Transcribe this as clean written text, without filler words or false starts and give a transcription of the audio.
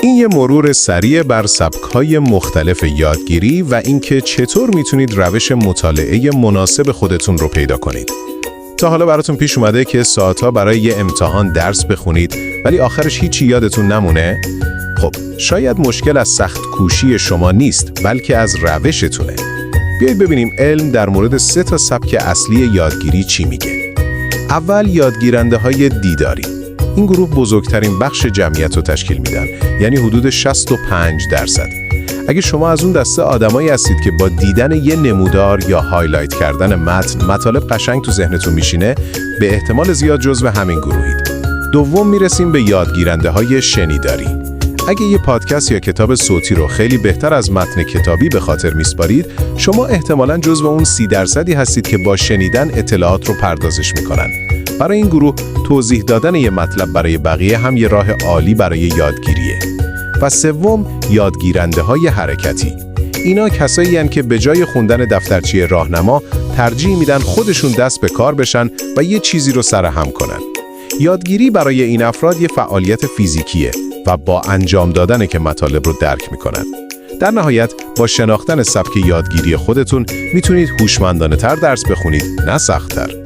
این یه مرور سریع بر سبک‌های مختلف یادگیری و اینکه چطور میتونید روش مطالعه مناسب خودتون رو پیدا کنید. تا حالا براتون پیش اومده که ساعت‌ها برای یه امتحان درس بخونید ولی آخرش هیچی یادتون نمونه؟ خب، شاید مشکل از سخت کوشی شما نیست، بلکه از روشتونه. بیایید ببینیم علم در مورد 3 تا سبک اصلی یادگیری چی میگه. اول، یادگیرنده‌های دیداری. این گروه بزرگترین بخش جمعیت رو تشکیل میدن، یعنی حدود 65%. اگه شما از اون دسته آدمایی هستید که با دیدن یه نمودار یا هایلایت کردن متن مطالب قشنگ تو ذهنتون میشینه، به احتمال زیاد جزو همین گروهید. دوم، میرسیم به یادگیرنده‌های شنیداری. اگه یه پادکست یا کتاب صوتی رو خیلی بهتر از متن کتابی به خاطر میسپارید، شما احتمالاً جزو اون 30% هستید که با شنیدن اطلاعات رو پردازش میکنن. برای این گروه توضیح دادن یه مطلب برای بقیه هم یه راه عالی برای یادگیریه. و سوم، یادگیرنده‌های حرکتی. اینا کسایی هستن که به جای خوندن دفترچه راهنما ترجیح میدن خودشون دست به کار بشن و یه چیزی رو سرهم کنن. یادگیری برای این افراد یه فعالیت فیزیکیه و با انجام دادن که مطالب رو درک میکنن. در نهایت با شناختن سبک یادگیری خودتون میتونید هوشمندانه‌تر درس بخونید، نه سخت‌تر.